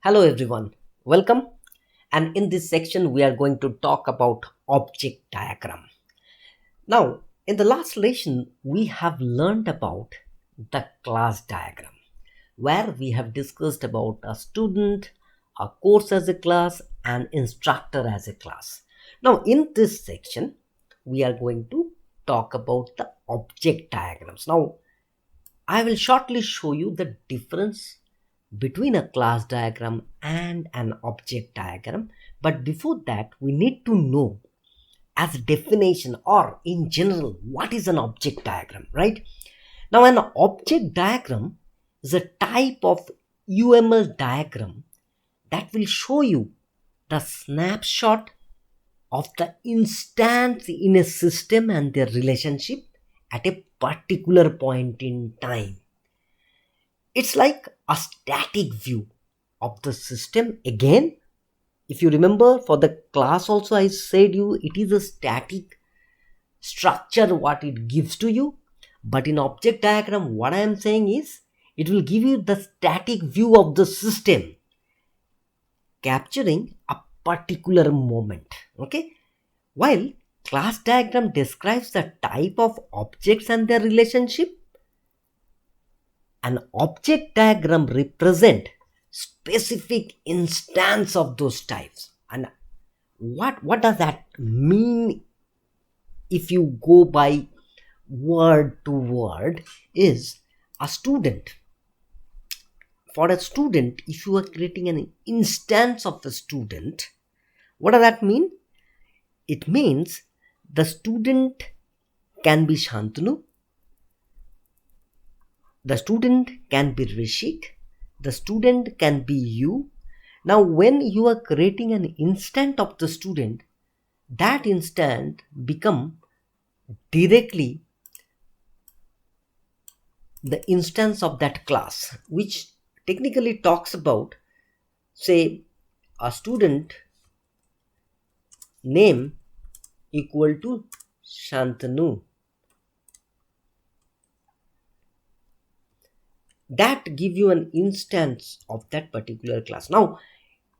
Hello everyone, welcome. And in this section, we are going to talk about object diagram. Now, in the last lesson, we have learned about the class diagram, where we have discussed about a student, a course as a class, and instructor as a class. Now, in this section, we are going to talk about the object diagrams. Now, I will shortly show you the difference between a class diagram and an object diagram. But before that, we need to know as a definition or in general what is an object diagram, right? Now, an object diagram is a type of UML diagram that will show you the snapshot of the instance in a system and their relationship at a particular point in time. It's like a static view of the system. Again, if you remember for the class also I said you it is a static structure what it gives to you. But in object diagram what I am saying is it will give you the static view of the system capturing a particular moment. Okay. While class diagram describes the type of objects and their relationship, an object diagram represent specific instance of those types. And what does that mean if you go by word to word is a student. For a student, if you are creating an instance of a student, what does that mean? It means the student can be Shantanu, the student can be Rishik, the student can be you. Now, when you are creating an instant of the student, that instant become directly the instance of that class, which technically talks about, say, a student name equal to Shantanu. That give you an instance of that particular class. Now,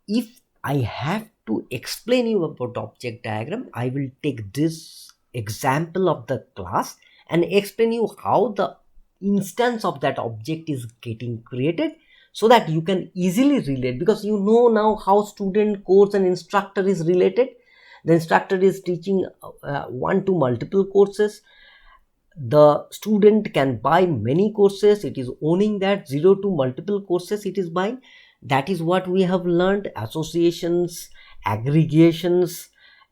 if I have to explain you about object diagram, I will take this example of the class and explain you how the instance of that object is getting created so that you can easily relate, because you know now how student, course and instructor is related. The instructor is teaching one to multiple courses. The student can buy many courses. It is owning that zero to multiple courses it is buying. That is what we have learned: associations, aggregations,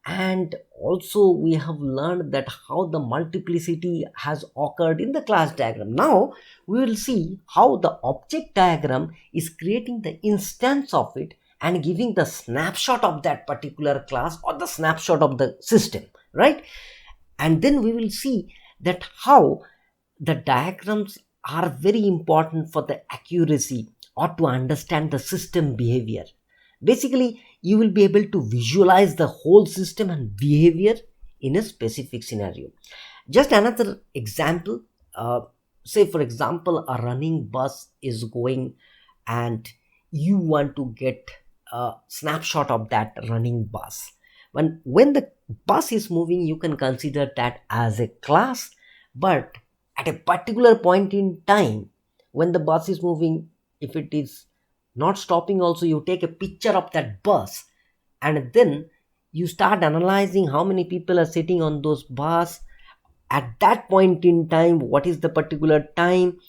and also we have learned that how the multiplicity has occurred in the class diagram. Now we will see how the object diagram is creating the instance of it and giving the snapshot of that particular class or the snapshot of the system, right? And then we will see that how the diagrams are very important for the accuracy or to understand the system behavior. Basically, you will be able to visualize the whole system and behavior in a specific scenario. Just another example, say for example, a running bus is going and you want to get a snapshot of that running bus. When the bus is moving, you can consider that as a class, but at a particular point in time, when the bus is moving, if it is not stopping also, you take a picture of that bus and then you start analyzing how many people are sitting on those bus at that point in time, what is the particular time,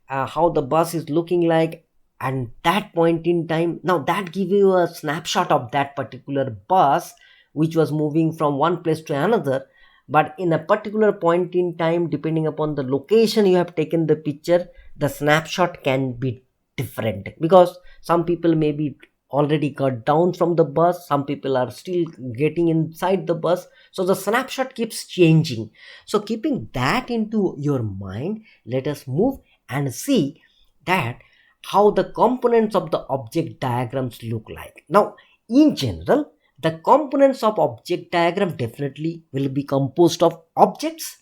how the bus is looking like, and that point in time. Now that gives you a snapshot of that particular bus which was moving from one place to another. But in a particular point in time, depending upon the location you have taken the picture, the snapshot can be different, because some people may be already got down from the bus, some people are still getting inside the bus, so the snapshot keeps changing. So keeping that into your mind, let us move and see that how the components of the object diagrams look like. Now, in general, the components of object diagram definitely will be composed of objects,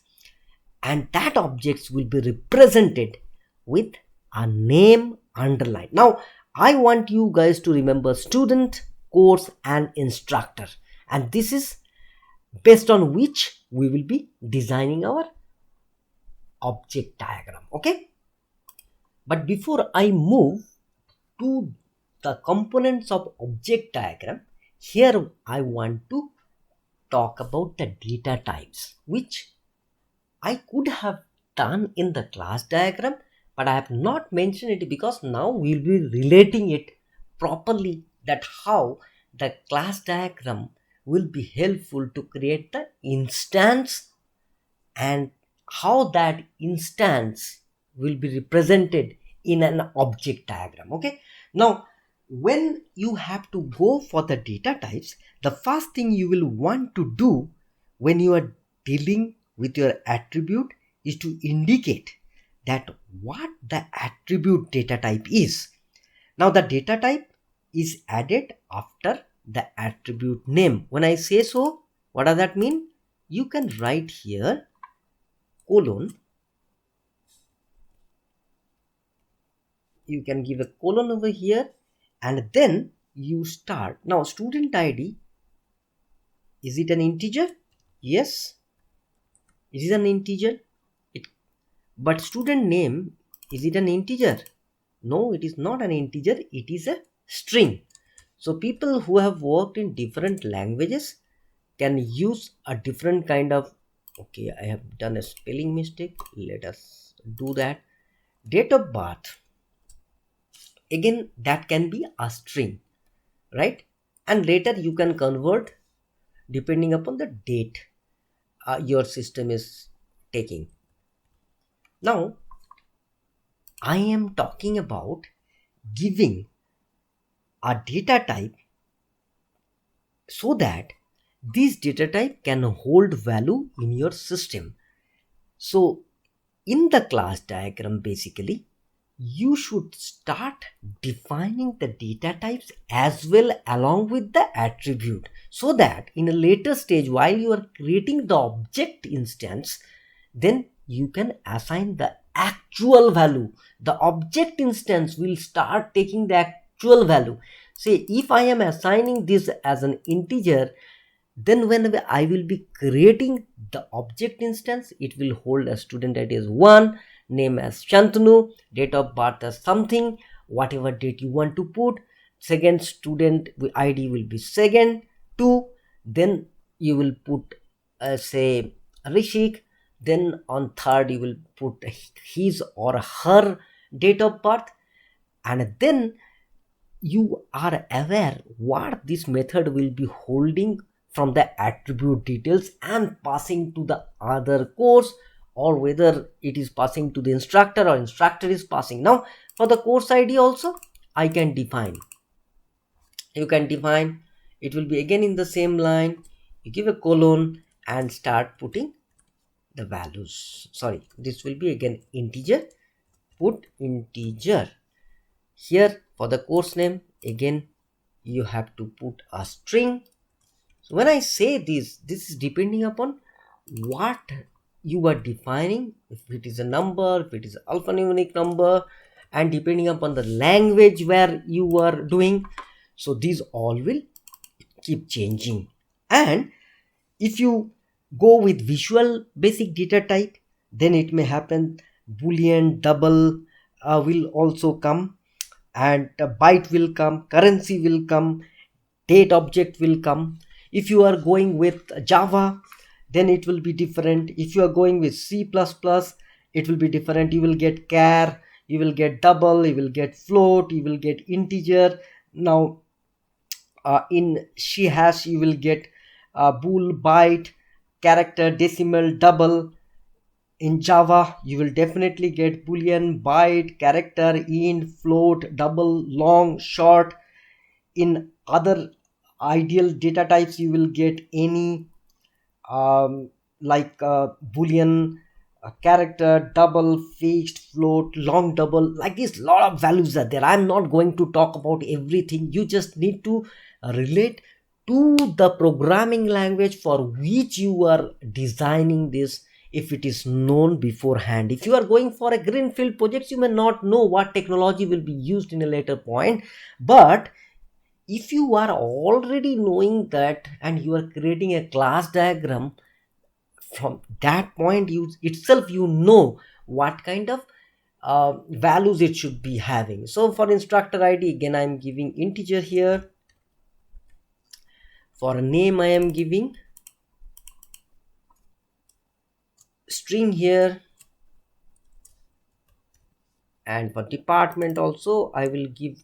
and that objects will be represented with a name underlined. Now, I want you guys to remember student, course, and instructor. And this is based on which we will be designing our object diagram. Okay. But before I move to the components of object diagram, here I want to talk about the data types, which I could have done in the class diagram, but I have not mentioned it because now we'll be relating it properly, that how the class diagram will be helpful to create the instance and how that instance will be represented in an object diagram. Okay, now when you have to go for the data types, the first thing you will want to do when you are dealing with your attribute is to indicate that what the attribute data type is. Now the data type is added after the attribute name. When I say so, what does that mean? You can write here colon, you can give a colon over here, and then you start. Now student ID, is it an integer? Yes, it is an integer. But student name, is it an integer? No, it is not an integer, it is a string. So people who have worked in different languages can use a different kind of, okay, I have done a spelling mistake, let us do that. Date of birth, again that can be a string, right? And later you can convert depending upon the date your system is taking. Now I am talking about giving a data type so that this data type can hold value in your system. So in the class diagram, basically you should start defining the data types as well along with the attribute, so that in a later stage while you are creating the object instance, then you can assign the actual value. The object instance will start taking the actual value. Say if I am assigning this as an integer, then whenever I will be creating the object instance, it will hold a student ID as 1, name as Shantanu, date of birth as something, whatever date you want to put. Second student ID will be second 2, then you will put say Rishik, then on third you will put his or her date of birth, and then you are aware what this method will be holding from the attribute details and passing to the other course, or whether it is passing to the instructor or instructor is passing. Now for the course ID also I can define, you can define, it will be again in the same line, you give a colon and start putting the values. Sorry, this will be again integer, put integer. Here for the course name, again you have to put a string. So when I say this is depending upon what you are defining, if it is a number, if it is an alphanumeric number, and depending upon the language where you are doing. So these all will keep changing. And if you go with visual basic data type, then it may happen boolean, double will also come, and byte will come, currency will come, date object will come. If you are going with Java, then it will be different. If you are going with C++, it will be different. You will get char, you will get double, you will get float, you will get integer. Now in C hash you will get bool, byte, character, decimal, double. In Java you will definitely get boolean, byte, character, int, float, double, long, short. In other ideal data types you will get any like boolean, character, double, fixed, float, long, double, like this. Lot of values are there. I'm not going to talk about everything. You just need to relate to the programming language for which you are designing this if it is known beforehand. If you are going for a greenfield project, you may not know what technology will be used in a later point, but if you are already knowing that and you are creating a class diagram, from that point you itself you know what kind of values it should be having. So for instructor id, again I am giving integer here. For a name I am giving string here, and for department also I will give,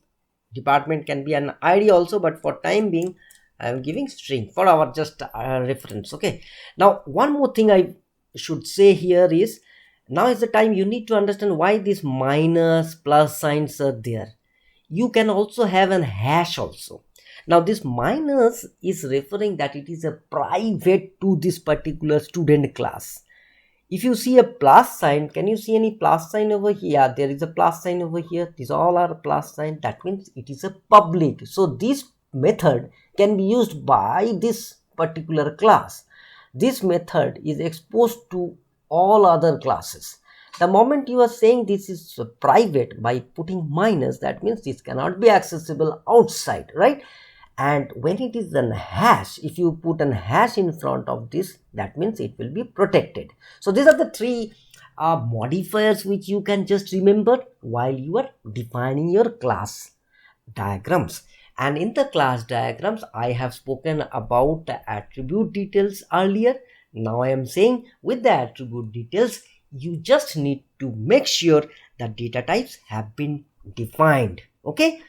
department can be an id also, but for time being I am giving string for our just reference. Okay, now one more thing I should say here is, now is the time you need to understand why these minus plus signs are there. You can also have an hash also. Now this minus is referring that it is a private to this particular student class. If you see a plus sign, can you see any plus sign over here? Yeah, there is a plus sign over here. These all are plus sign. That means it is a public. So this method can be used by this particular class. This method is exposed to all other classes. The moment you are saying this is private by putting minus, that means this cannot be accessible outside, right? And when it is an hash, if you put an hash in front of this, that means it will be protected. So these are the three modifiers which you can just remember while you are defining your class diagrams. And in the class diagrams I have spoken about the attribute details earlier. Now I am saying with the attribute details you just need to make sure that data types have been defined. Okay,